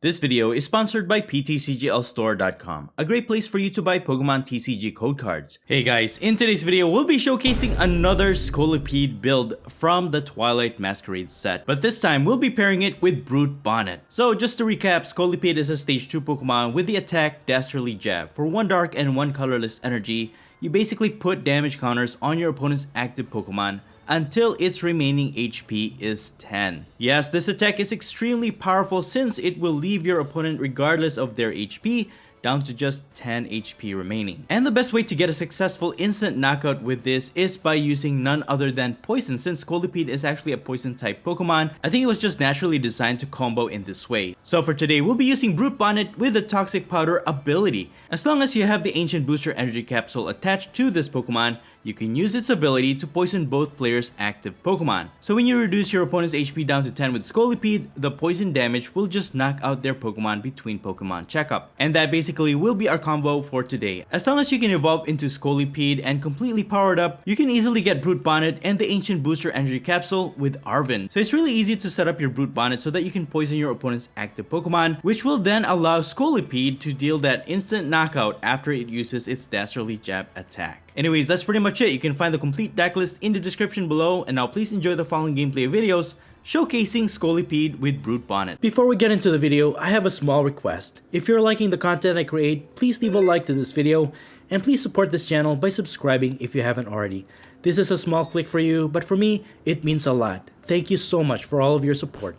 This video is sponsored by PTCGLstore.com, a great place for you to buy Pokemon TCG code cards. Hey guys, in today's video, we'll be showcasing another Scolipede build from the Twilight Masquerade set, but this time we'll be pairing it with BRUTE BONNET. So just to recap, Scolipede is a stage 2 Pokemon with the attack Dastardly Jab. For 1 dark and 1 colorless energy, you basically put damage counters on your opponent's active Pokemon until its remaining HP is 10. Yes, this attack is extremely powerful since it will leave your opponent, regardless of their HP, down to just 10 HP remaining. And the best way to get a successful instant knockout with this is by using none other than Poison. Since Scolipede is actually a Poison type Pokemon, I think it was just naturally designed to combo in this way. So for today, we'll be using BRUTE BONNET with the Toxic Powder ability. As long as you have the Ancient Booster Energy Capsule attached to this Pokemon, you can use its ability to poison both players' active Pokemon. So when you reduce your opponent's HP down to 10 with Scolipede, the poison damage will just knock out their Pokemon between Pokemon checkup. And that basically will be our combo for today. As long as you can evolve into Scolipede and completely powered up, you can easily get BRUTE BONNET and the Ancient Booster Energy Capsule with Arven. So it's really easy to set up your BRUTE BONNET so that you can poison your opponent's active Pokemon, which will then allow Scolipede to deal that instant knockout after it uses its Dastardly Jab attack. Anyways, that's pretty much it. You can find the complete deck list in the description below, and now please enjoy the following gameplay videos showcasing Scolipede with BRUTE BONNET. Before we get into the video, I have a small request. If you're liking the content I create, please leave a like to this video, and please support this channel by subscribing if you haven't already. This is a small click for you, but for me, it means a lot. Thank you so much for all of your support.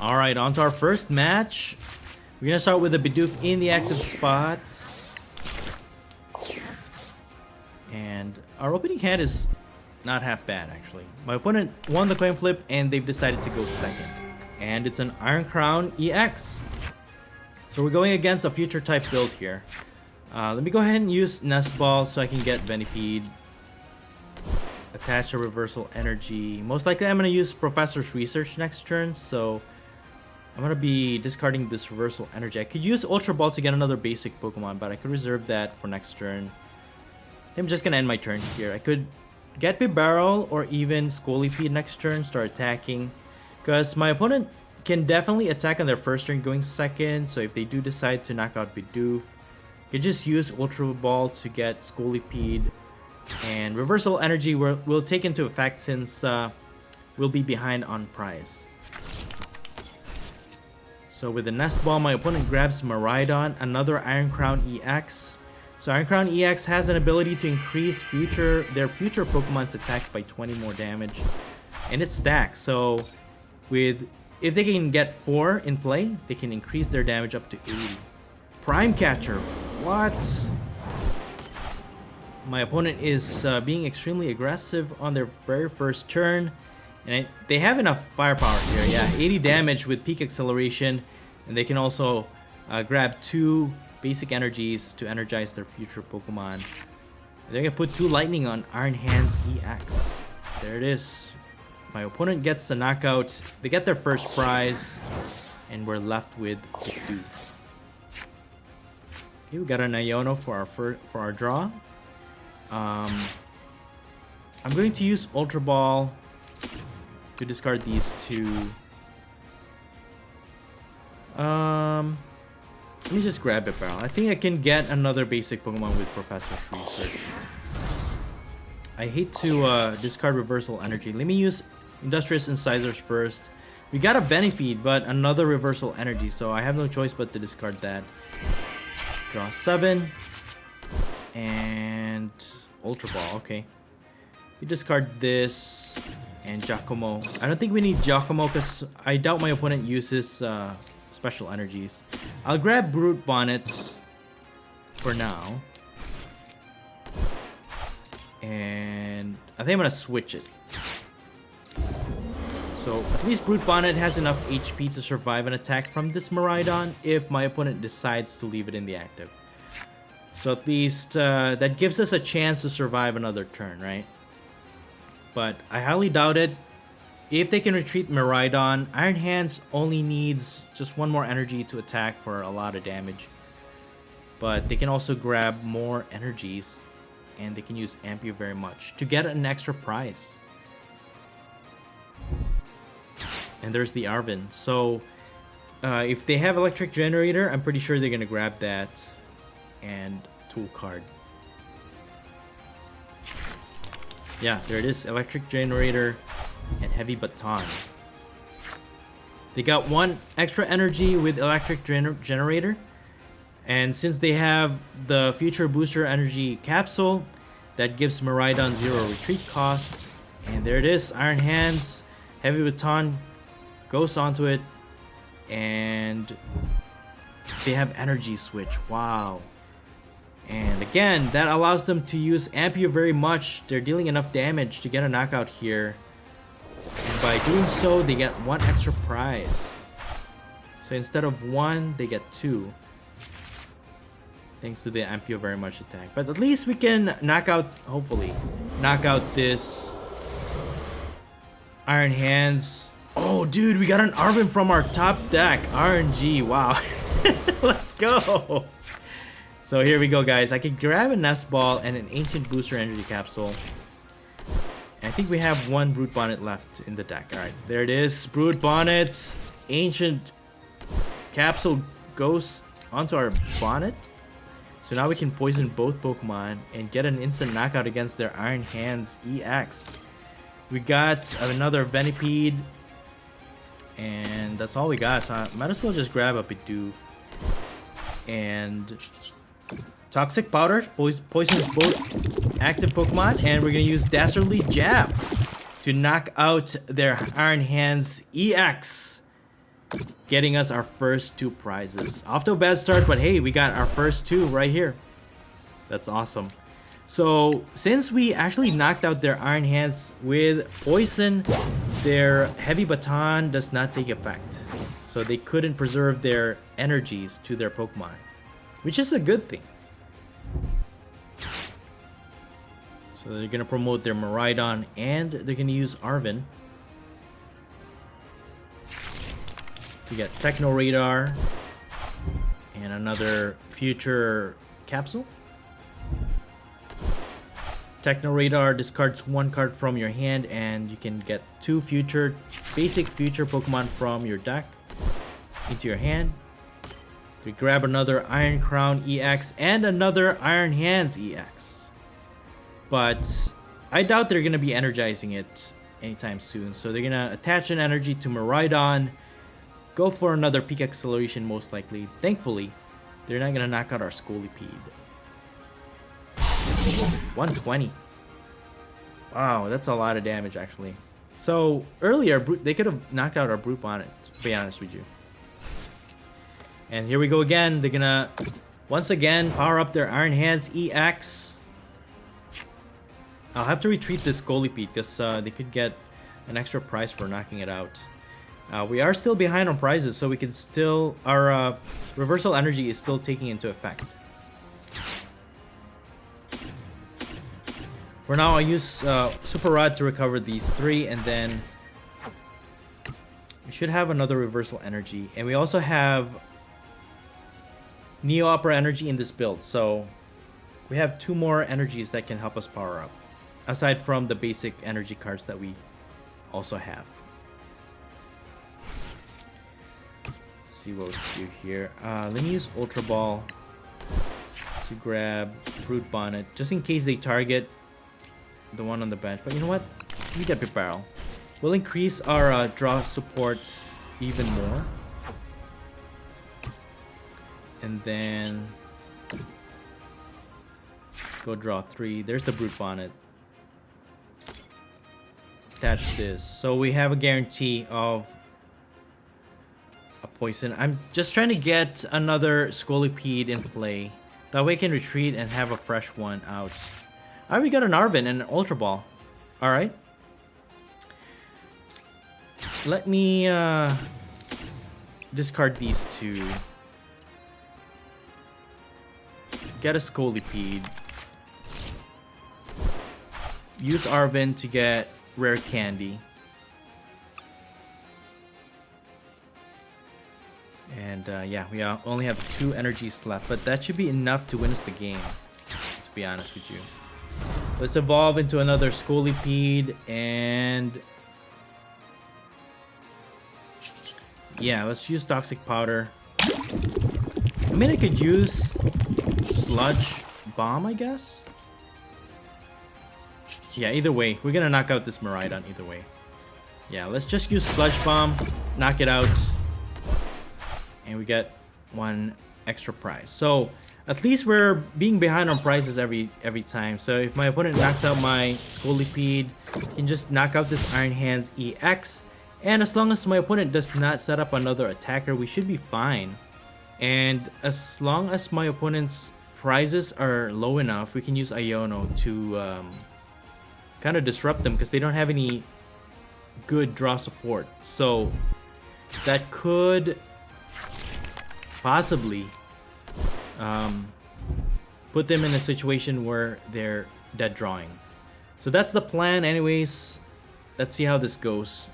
Alright, on to our first match. We're gonna start with a Bidoof in the active spot. And our opening hand is not half bad, actually. My opponent won the coin flip and they've decided to go second. And it's an Iron Crown EX. So we're going against a future type build here. Let me go ahead and use Nest Ball so I can get Venipede. Attach a Reversal Energy. Most likely I'm going to use Professor's Research next turn, so I'm going to be discarding this Reversal Energy. I could use Ultra Ball to get another basic Pokemon, but I could reserve that for next turn. I'm just gonna end my turn here. I could get Bibarel or even Scolipede next turn, start attacking. Because my opponent can definitely attack on their first turn going second. So if they do decide to knock out Bidoof, you can just use Ultra Ball to get Scolipede. And Reversal Energy will take into effect since we'll be behind on prize. So with the Nest Ball, my opponent grabs Miraidon, another Iron Crown EX. So Iron Crown EX has an ability to increase their future Pokemon's attacks by 20 more damage. And it stacks, so if they can get 4 in play, they can increase their damage up to 80. Prime Catcher, what? My opponent is being extremely aggressive on their very first turn. And they have enough firepower here, yeah, 80 damage with Peak Acceleration. And they can also grab 2 basic energies to energize their future Pokemon. They're gonna put 2 lightning on Iron Hands EX. There it is. My opponent gets the knockout. They get their first prize, and we're left with Bidoof. Okay, we got an Iono for our draw. I'm going to use Ultra Ball to discard these 2. Let me just grab it, Bibarel. I think I can get another basic Pokemon with Professor's Research. I hate to discard Reversal Energy. Let me use Industrious Incisors first. We got a Venipede, but another Reversal Energy, so I have no choice but to discard that. Draw 7. And Ultra Ball, okay. We discard this and Giacomo. I don't think we need Giacomo because I doubt my opponent uses special energies. I'll grab BRUTE BONNET for now. And I think I'm gonna switch it. So at least BRUTE BONNET has enough HP to survive an attack from this Miraidon if my opponent decides to leave it in the active. So at least that gives us a chance to survive another turn, right? But I highly doubt it. If they can retreat Miraidon, Iron Hands only needs just 1 more energy to attack for a lot of damage. But they can also grab more energies, and they can use Ampio very much to get an extra prize. And there's the Arven. So If they have electric generator, I'm pretty sure they're gonna grab that and tool card. Yeah, there it is. Electric generator and heavy baton. They got 1 extra energy with electric generator. And since they have the future booster energy capsule, that gives Miraidon 0 retreat cost. And there it is. Iron Hands, heavy baton goes onto it. And they have energy switch. Wow. And again, that allows them to use Ampere very much. They're dealing enough damage to get a knockout here. And by doing so, they get 1 extra prize. So instead of 1, they get 2. Thanks to the Ampere very much attack. But at least we can knock out, hopefully, knock out this Iron Hands. Oh, dude, we got an Arven from our top deck. RNG, wow. Let's go. So here we go, guys. I can grab a Nest Ball and an Ancient Booster Energy Capsule. And I think we have 1 Brute Bonnet left in the deck. Alright, there it is. Brute Bonnet. Ancient Capsule goes onto our Bonnet. So now we can poison both Pokemon and get an instant knockout against their Iron Hands EX. We got another Venipede. And that's all we got. So I might as well just grab a Bidoof. And Toxic Powder poisons both active Pokemon, and we're gonna use Dastardly Jab to knock out their Iron Hands EX, getting us our first 2 prizes. Off to a bad start, but hey, we got our first 2 right here. That's awesome. So since we actually knocked out their Iron Hands with poison, their Heavy Baton does not take effect. So they couldn't preserve their energies to their Pokemon, which is a good thing. So they're gonna promote their Miraidon, and they're gonna use Arven to get Techno Radar and another future capsule. Techno Radar discards 1 card from your hand, and you can get 2 basic future Pokemon from your deck into your hand. We grab another Iron Crown EX and another Iron Hands EX. But I doubt they're going to be energizing it anytime soon. So they're going to attach an energy to Miraidon, go for another Peak Acceleration most likely. Thankfully, they're not going to knock out our Scolipede. 120. Wow, that's a lot of damage actually. So earlier, they could have knocked out our Brute Bonnet, to be honest with you. And here we go again. They're gonna once again power up their Iron Hands EX. I'll have to retreat this Scolipede because they could get an extra prize for knocking it out. We are still behind on prizes, so we can still, our reversal energy is still taking into effect. For now, I'll use Super Rod to recover these 3, and then we should have another reversal energy. And we also have Neo Opera energy in this build, so we have 2 more energies that can help us power up, aside from the basic energy cards that we also have. Let's see what we can do here. Let me use Ultra Ball to grab Brute Bonnet, just in case they target the one on the bench. But you know what? We get Big Barrel. We'll increase our draw support even more. And then go draw 3. There's the Brute Bonnet. Attach this. So we have a guarantee of a poison. I'm just trying to get another Scolipede in play. That way I can retreat and have a fresh one out. Alright, we got an Arven and an Ultra Ball. Alright. Let me discard these 2. Get a Scolipede. Use Arven to get Rare Candy. And yeah, we only have 2 energies left, but that should be enough to win us the game, to be honest with you. Let's evolve into another Scolipede, and Yeah, let's use Toxic Powder. I mean, I could use Sludge Bomb, I guess. Yeah, either way, we're gonna knock out this Miraidon either way. Yeah, let's just use Sludge Bomb, knock it out, and we get one extra prize. So at least we're being behind on prizes every time. So if my opponent knocks out my Scolipede, he can just knock out this Iron Hands EX. And as long as my opponent does not set up another attacker, we should be fine. And as long as my opponent's prizes are low enough, we can use Iono to kind of disrupt them because they don't have any good draw support. So that could possibly put them in a situation where they're dead drawing. So that's the plan anyways. Let's see how this goes.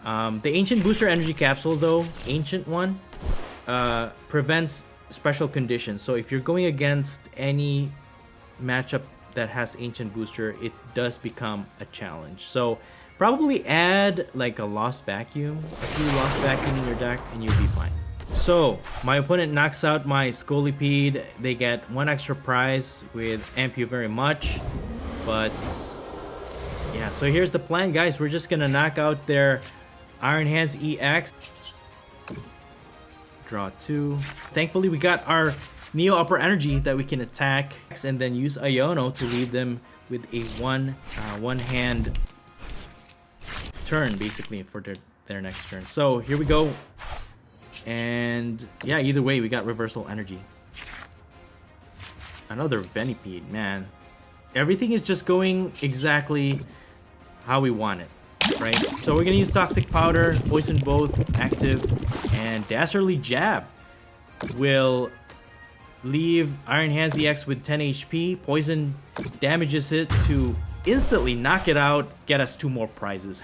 The Ancient Booster Energy Capsule though, Ancient one, prevents special conditions. So if you're going against any matchup that has Ancient Booster, it does become a challenge. So probably add like a Lost Vacuum, a few Lost Vacuum in your deck, and you'll be fine. So my opponent knocks out my Scolipede. They get one extra prize with Amp You Very Much. But yeah, so here's the plan, guys. We're just gonna knock out their Iron Hands EX. Draw 2. Thankfully, we got our Neo Upper Energy that we can attack and then use Iono to leave them with a one hand turn, basically, for their next turn. So here we go. And yeah, either way, we got Reversal Energy. Another Venipede, man. Everything is just going exactly how we want it, right? So we're gonna use Toxic Powder, Poison both, active, and Dastardly Jab will leave Iron Hands EX with 10 HP. Poison damages it to instantly knock it out, get us 2 more prizes.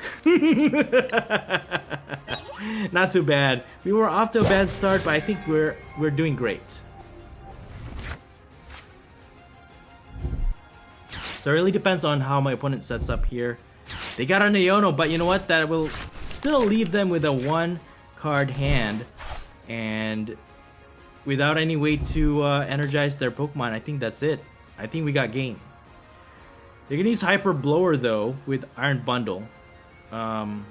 Not too bad. We were off to a bad start, but I think we're doing great. So it really depends on how my opponent sets up here. They got an Iono, but you know what? That will still leave them with a 1-card hand. And without any way to energize their Pokemon, I think that's it. I think we got game. They're going to use Hyper Blower, though, with Iron Bundle. And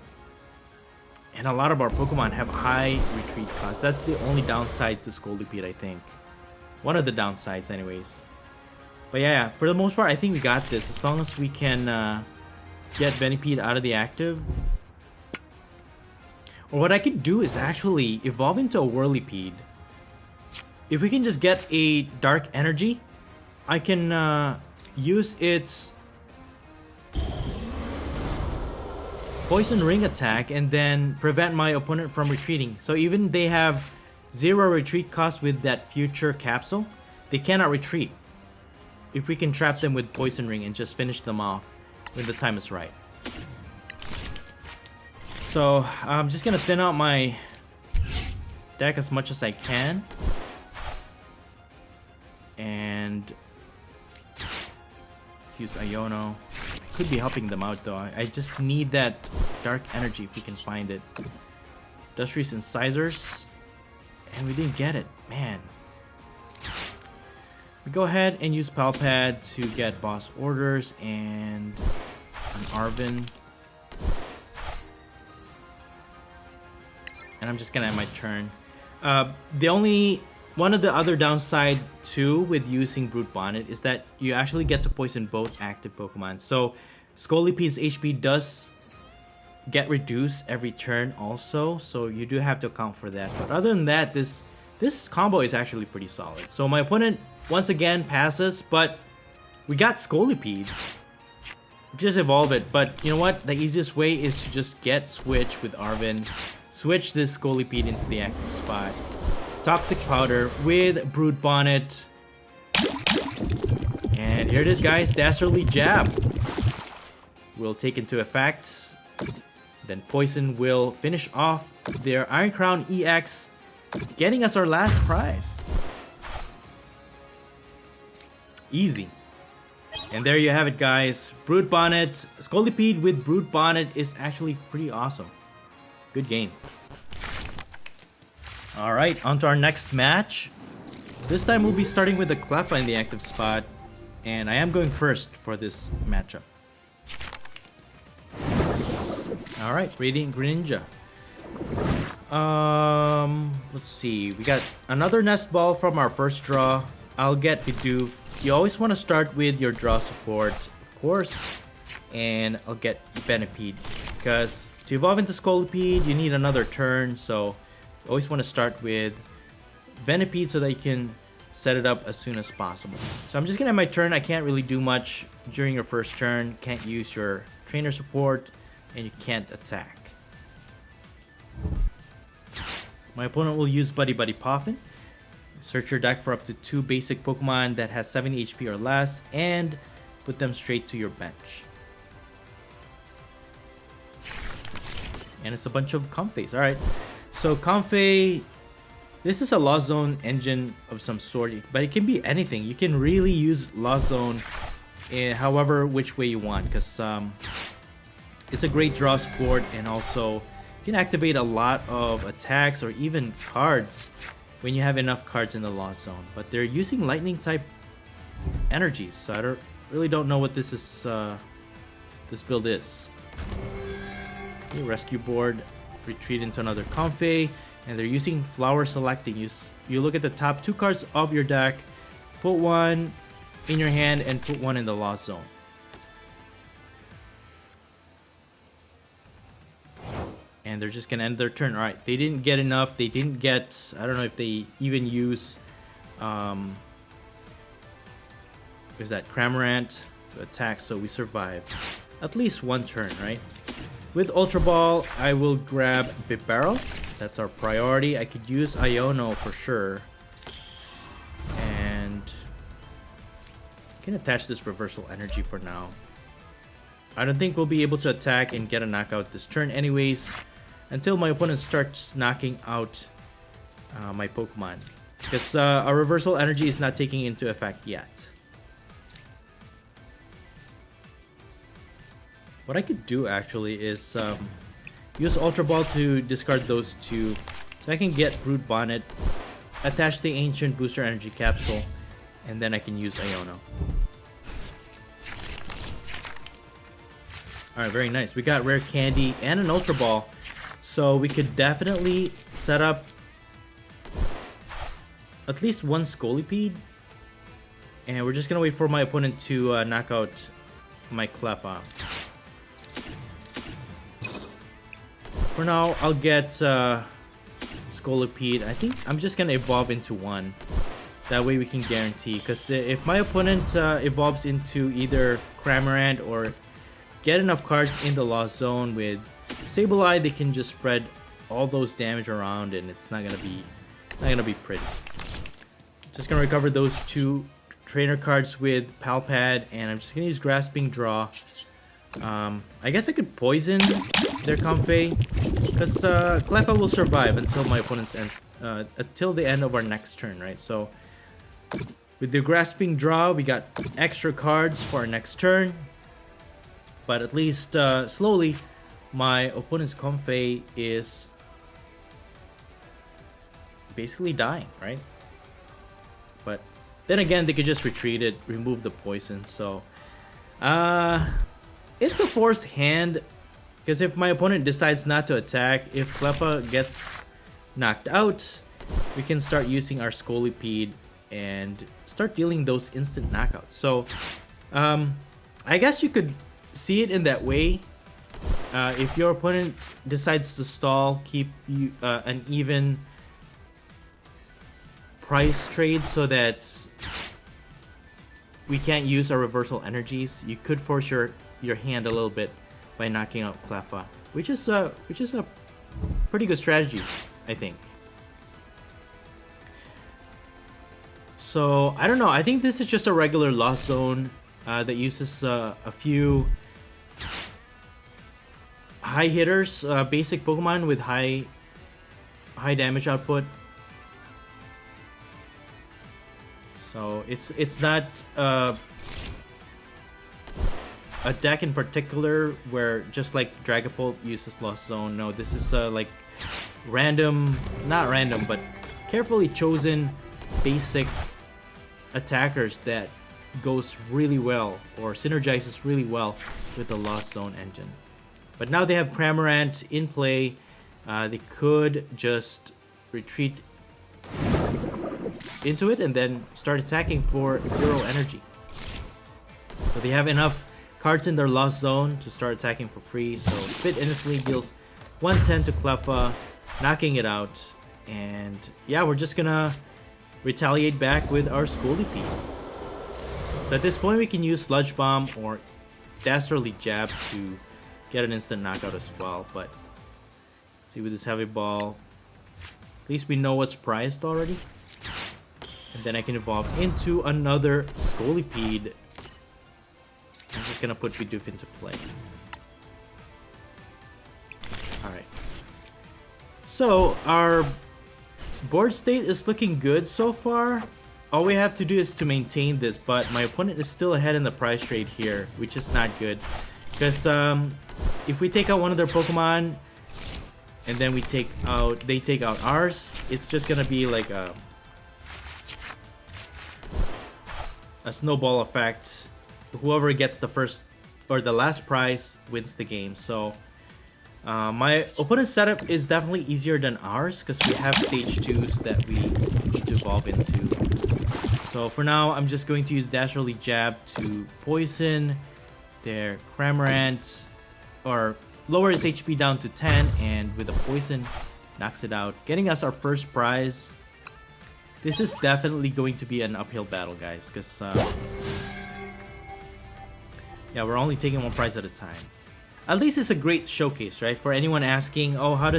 a lot of our Pokemon have high retreat cost. That's the only downside to Scolipede, I think. One of the downsides, anyways. But yeah, for the most part, I think we got this. As long as we can get Venipede out of the active. Or what I could do is actually evolve into a Whirlipede. If we can just get a Dark Energy, I can use its Poison Ring attack and then prevent my opponent from retreating. So even they have 0 retreat cost with that future capsule, they cannot retreat. If we can trap them with Poison Ring and just finish them off when the time is right. So I'm just gonna thin out my deck as much as I can. And let's use Iono. I could be helping them out though. I just need that Dark Energy if we can find it. Industrious Incisors. And we didn't get it. Man. We go ahead and use Palpad to get boss orders and an Arven. And I'm just gonna end my turn. One of the other downside too with using Brute Bonnet is that you actually get to poison both active Pokemon. So Scolipede's HP does get reduced every turn also, so you do have to account for that. But other than that, this combo is actually pretty solid. So my opponent once again passes, but we got Scolipede. Just evolve it, but you know what? The easiest way is to just get Switch with Arven. Switch this Scolipede into the active spot. Toxic Powder with Brute Bonnet. And here it is, guys. Dastardly Jab will take into effect. Then Poison will finish off their Iron Crown EX, getting us our last prize. Easy. And there you have it, guys. Brute Bonnet. Scolipede with Brute Bonnet is actually pretty awesome. Good game. Alright, on to our next match. This time we'll be starting with the Cleffa in the active spot, and I am going first for this matchup. Alright, Radiant Greninja. Let's see. We got another Nest Ball from our first draw. I'll get Bidoof. You always want to start with your draw support, of course. And I'll get Venipede, because to evolve into Scolipede, you need another turn. So you always want to start with Venipede so that you can set it up as soon as possible. So I'm just gonna have my turn. I can't really do much during your first turn. Can't use your trainer support, and you can't attack. My opponent will use Buddy Buddy Poffin. Search your deck for up to 2 basic Pokemon that has 70 HP or less, and put them straight to your bench. And it's a bunch of Comfeys. Alright, so Comfey, this is a Lost Zone engine of some sort, but it can be anything. You can really use Lost Zone in however which way you want, because it's a great draw support, and also you can activate a lot of attacks or even cards when you have enough cards in the Lost Zone. But they're using lightning type energies, so I really don't know what this is. This build is. Okay, rescue board, retreat into another Comfey, and they're using flower selecting. You look at the top 2 cards of your deck, put one in your hand, and put one in the Lost Zone. And they're just gonna end their turn. Alright, they didn't get enough. They didn't get, I don't know if they even use is that Cramorant to attack, so we survived at least one turn, right? With Ultra Ball, I will grab Bibarel. That's our priority. I could use Iono for sure. And I can attach this Reversal Energy for now. I don't think we'll be able to attack and get a knockout this turn anyways, until my opponent starts knocking out my Pokemon. Because our Reversal Energy is not taking into effect yet. What I could do actually is use Ultra Ball to discard those 2, so I can get BRUTE BONNET, attach the Ancient Booster Energy Capsule, and then I can use Iono. Alright, very nice. We got Rare Candy and an Ultra Ball, so we could definitely set up at least one Scolipede, and we're just gonna wait for my opponent to knock out my Cleffa. For now, I'll get Scolipede. I think I'm just gonna evolve into one. That way we can guarantee, because if my opponent evolves into either Cramorant or get enough cards in the Lost Zone with Sableye, they can just spread all those damage around, and it's not gonna be pretty. Just gonna recover those 2 trainer cards with Palpad, and I'm just gonna use Grasping Draw. I guess I could poison their Comfey, because Cleffa will survive until my opponent's end, until the end of our next turn, right? So with the Grasping Draw, we got extra cards for our next turn, but at least slowly my opponent's Comfey is basically dying, right? But then again, they could just retreat it, remove the poison, so it's a forced hand, because if my opponent decides not to attack, if Cleffa gets knocked out, we can start using our Scolipede and start dealing those instant knockouts. So I guess you could see it in that way. If your opponent decides to stall, keep you an even price trade so that we can't use our reversal energies, you could force your hand a little bit by knocking out Cleffa, which is a pretty good strategy, I think. So I don't know. I think this is just a regular Lost Zone that uses a few high hitters, basic Pokemon with high damage output. So it's not a deck in particular where just like Dragapult uses Lost Zone. No, this is like random, not random, but carefully chosen basic attackers that goes really well or synergizes really well with the Lost Zone engine. But now they have Cramorant in play. They could just retreat into it and then start attacking for 0 energy. So they have enough cards in their Lost Zone to start attacking for free. So Spit instantly deals 110 to Cleffa, knocking it out. And yeah, we're just gonna retaliate back with our Scolipede. So at this point we can use Sludge Bomb or Dastardly Jab to get an instant knockout as well. But let's see with this Heavy Ball, at least we know what's prized already. And then I can evolve into another Scolipede. I'm just gonna put Bidoof into play. Alright. So our board state is looking good so far. All we have to do is to maintain this, but my opponent is still ahead in the prize trade here, which is not good. Because if we take out one of their Pokemon and then they take out ours, it's just gonna be like a snowball effect. Whoever gets the first or the last prize wins the game. So my opponent's setup is definitely easier than ours because we have stage 2s that we need to evolve into. So for now, I'm just going to use Dastardly Jab to poison their Cramorant, or lower his HP down to 10, and with a poison, knocks it out, getting us our first prize. This is definitely going to be an uphill battle, guys, because yeah, we're only taking one prize at a time. At least it's a great showcase, right? For anyone asking, oh, how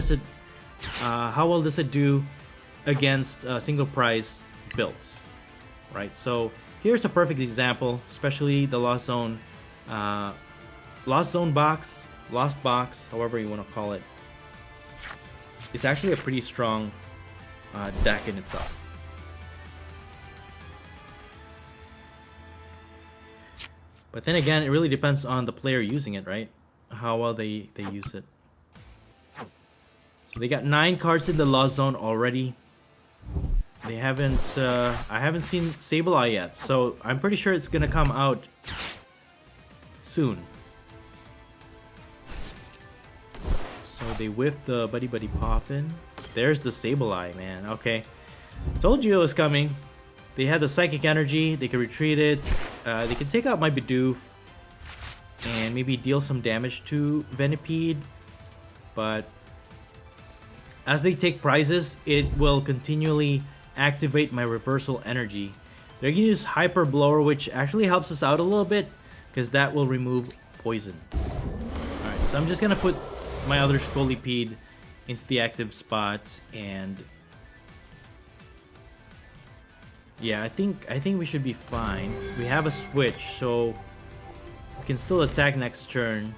well does it do against single prize builds, right? So here's a perfect example, especially the Lost Zone box, Lost Box, however you want to call it. It's actually a pretty strong deck in itself. But then again, it really depends on the player using it, right? How well they use it. So they got 9 cards in the Lost Zone already. They haven't, I haven't seen Sableye yet, so I'm pretty sure it's gonna come out soon. So they whiffed the Buddy Buddy Poffin. There's the Sableye, man. Okay. Told you it was coming. They had the Psychic Energy. They can retreat it. They can take out my Bidoof and maybe deal some damage to Venipede. But as they take prizes, it will continually activate my Reversal Energy. They're going to use Hyper Blower, which actually helps us out a little bit because that will remove poison. Alright, so I'm just going to put my other Scolipede into the active spot, and yeah, I think we should be fine. We have a switch, so we can still attack next turn.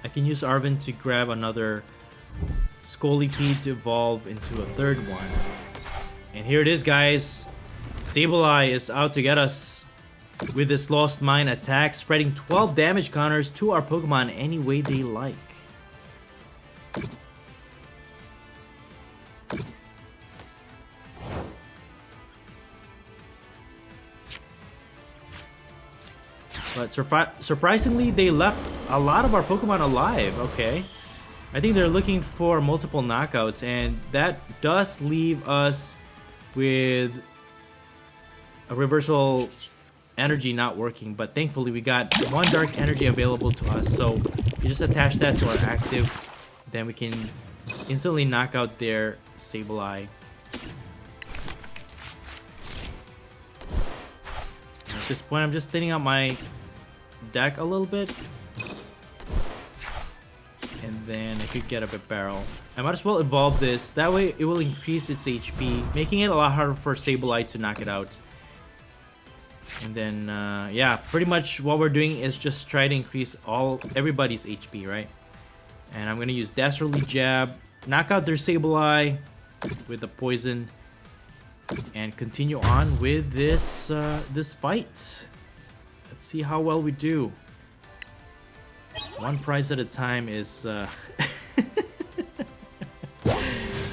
I can use Arven to grab another Scolipede to evolve into a third one. And here it is, guys. Sableye is out to get us with this Lost Mine attack, spreading 12 damage counters to our Pokemon any way they like. But surprisingly, they left a lot of our Pokemon alive. Okay. I think they're looking for multiple knockouts, and that does leave us with a Reversal Energy not working. But thankfully, we got 1 Dark Energy available to us. So we just attach that to our active. Then we can instantly knock out their Sableye. At this point, I'm just thinning out my deck a little bit, and then I could get a bit barrel. I might as well evolve this, that way it will increase its HP, making it a lot harder for Sableye to knock it out. And then yeah, pretty much what we're doing is just try to increase everybody's HP, right? And I'm gonna use Dastardly Jab, knock out their Sableye with the poison, and continue on with this this fight. Let's see how well we do. One prize at a time is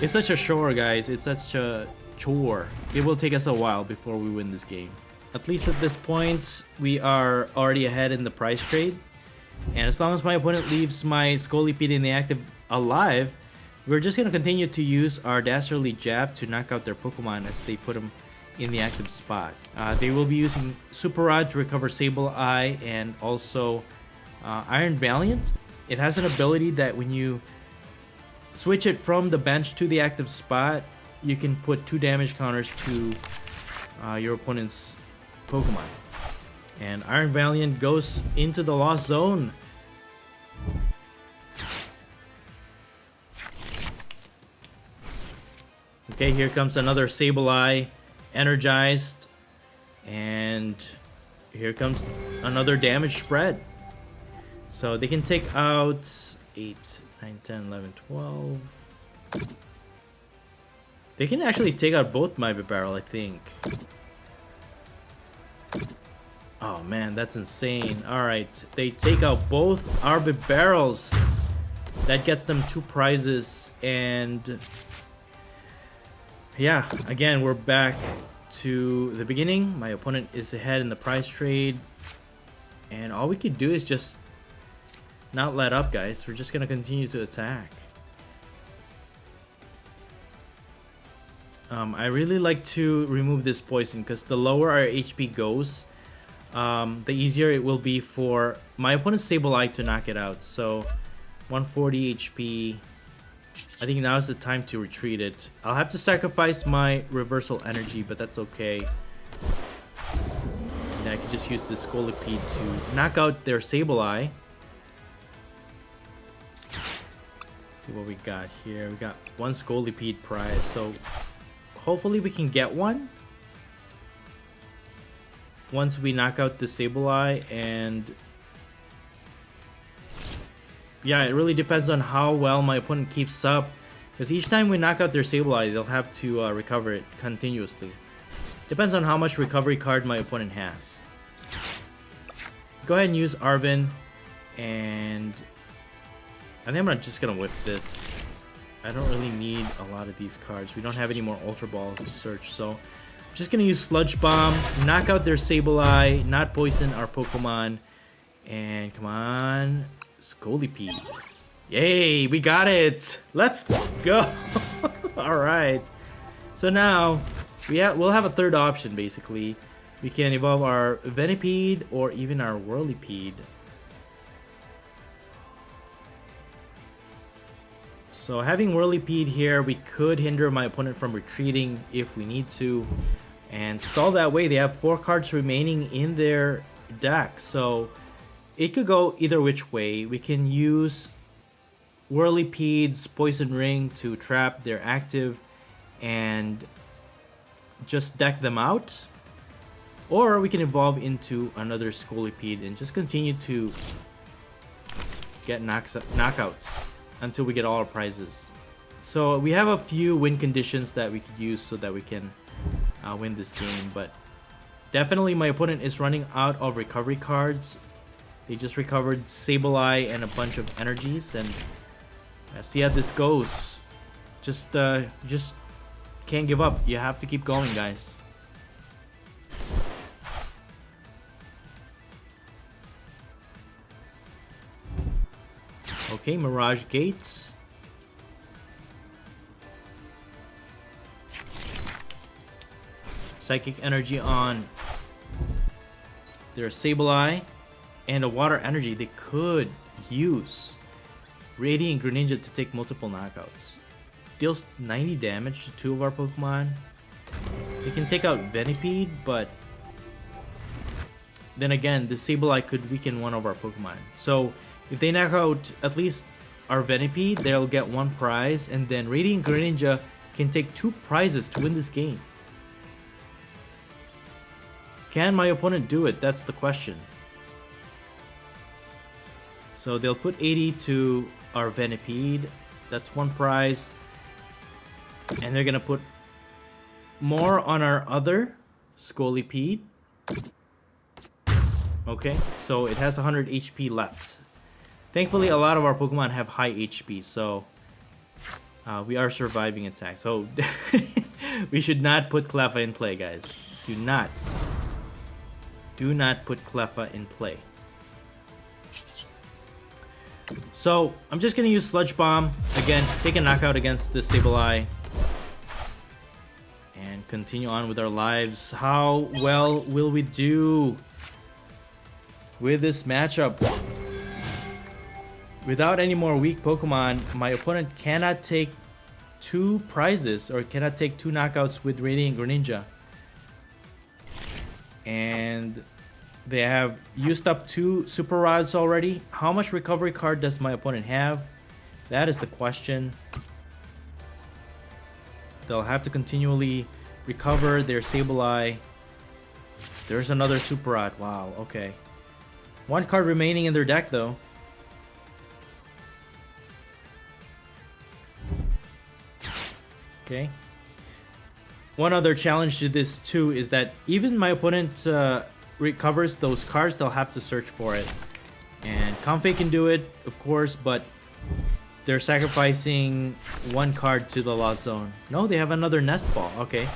it's such a chore, guys. It's such a chore. It will take us a while before we win this game. At least at this point, we are already ahead in the prize trade. And as long as my opponent leaves my Scolipede in the active alive, we're just going to continue to use our Dastardly Jab to knock out their Pokemon as they put them in the active spot. They will be using Super Rod to recover Sableye and also Iron Valiant. It has an ability that when you switch it from the bench to the active spot, you can put 2 damage counters to your opponent's Pokemon. And Iron Valiant goes into the Lost Zone. Okay, here comes another Sableye, energized. And here comes another damage spread. So they can take out 8, 9, 10, 11, 12. They can actually take out both my Barrel, I think. Oh man, that's insane. Alright, they take out both our Barrels. That gets them 2 prizes. And yeah, again, we're back to the beginning. My opponent is ahead in the prize trade. And all we could do is just not let up, guys. We're just gonna continue to attack. I really like to remove this poison because the lower our HP goes, the easier it will be for my opponent's Sableye to knock it out. So 140 HP. I think now is the time to retreat it. I'll have to sacrifice my reversal energy, but that's okay. And I can just use the Scolipede to knock out their Sableye. See what we got here. We got 1 Scolipede prize, so hopefully we can get one once we knock out the Sableye. And yeah, it really depends on how well my opponent keeps up, because each time we knock out their Sableye, they'll have to recover it continuously. Depends on how much recovery card my opponent has. Go ahead and use Arven, and I think I'm just gonna whip this. I don't really need a lot of these cards. We don't have any more Ultra Balls to search, so I'm just gonna use Sludge Bomb, knock out their Sableye, not poison our Pokemon, and come on, Scolipede. Yay, we got it! Let's go! Alright. So now, we'll have a third option, basically. We can evolve our Venipede or even our Whirlipede. So having Whirlipede here, we could hinder my opponent from retreating if we need to. And stall that way. They have 4 cards remaining in their deck. So it could go either which way. We can use Whirlipede's Poison Ring to trap their active and just deck them out. Or we can evolve into another Scolipede and just continue to get knockouts until we get all our prizes. So we have a few win conditions that we could use so that we can win this game, but definitely my opponent is running out of recovery cards. They just recovered Sableye and a bunch of energies, and see how this goes. Just can't give up. You have to keep going, guys. Okay, Mirage Gates. Psychic Energy on their Sableye. And a Water Energy. They could use Radiant Greninja to take multiple knockouts. Deals 90 damage to 2 of our Pokemon. They can take out Venipede, but then again, the Sableye could weaken one of our Pokemon. So if they knock out at least our Venipede, they'll get 1 prize, and then Radiant Greninja can take 2 prizes to win this game. Can my opponent do it? That's the question. So they'll put 80 to our Venipede. That's 1 prize. And they're gonna put more on our other Scolipede. Okay, so it has 100 HP left. Thankfully, a lot of our Pokemon have high HP, so we are surviving attack. So we should not put Cleffa in play, guys. Do not put Cleffa in play. So I'm just gonna use Sludge Bomb again, take a knockout against the Sableye, and continue on with our lives. How well will we do with this matchup? Without any more weak Pokemon, my opponent cannot take 2 prizes or cannot take 2 knockouts with Radiant Greninja. And they have used up 2 Super Rods already. How much recovery card does my opponent have? That is the question. They'll have to continually recover their Sableye. There's another Super Rod. Wow, okay. 1 card remaining in their deck though. Okay. One other challenge to this too is that even my opponent recovers those cards, they'll have to search for it. And Comfey can do it, of course, but they're sacrificing 1 card to the Lost Zone. No, they have another Nest Ball. Okay.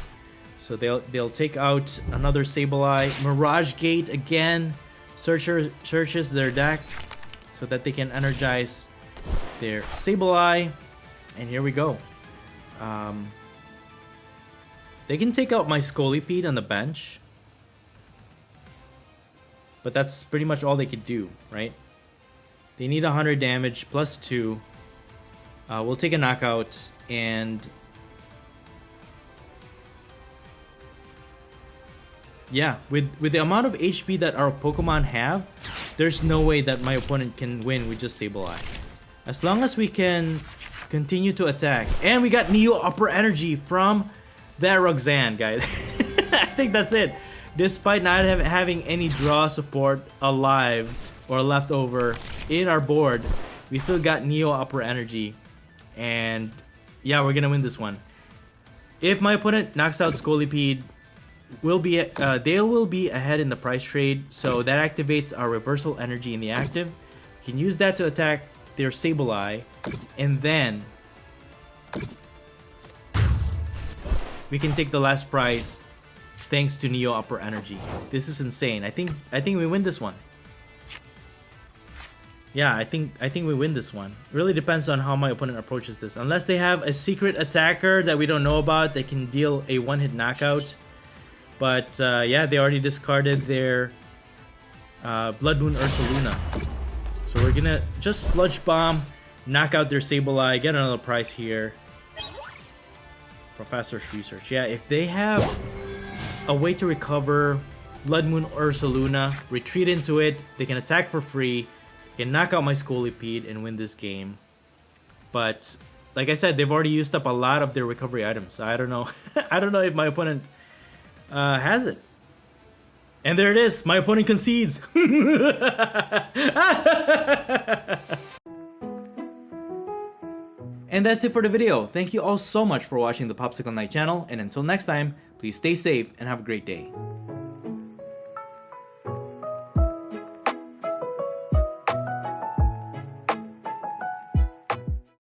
So they'll take out another Sableye. Mirage Gate again searches their deck so that they can energize their Sableye. And here we go. They can take out my Scolipede on the bench, but that's pretty much all they could do, right? They need 100 damage plus 2. We'll take a knockout, and yeah, with the amount of HP that our Pokemon have, there's no way that my opponent can win with just Sableye. As long as we can continue to attack. And we got Neo Upper Energy from that Roxanne, guys. I think that's it. Despite not having any draw support alive or left over in our board, we still got Neo Upper Energy. And yeah, we're gonna win this one. If my opponent knocks out Scolipede, they will be ahead in the price trade. So that activates our Reversal Energy in the active. You can use that to attack their Sableye, and then we can take the last prize thanks to Neo Upper Energy. This is insane. I think we win this one. Yeah, I think we win this one. It really depends on how my opponent approaches this. Unless they have a secret attacker that we don't know about that can deal a 1-hit knockout. But yeah, they already discarded their Blood Moon Ursaluna. So we're gonna just Sludge Bomb, knock out their Sableye, get another prize here. Professor's Research. Yeah, if they have a way to recover Blood Moon Ursaluna, retreat into it, they can attack for free, they can knock out my Scolipede and win this game. But like I said, they've already used up a lot of their recovery items. I don't know. I don't know if my opponent has it. And there it is. My opponent concedes. And that's it for the video. Thank you all so much for watching the Popsicleknight channel. And until next time, please stay safe and have a great day.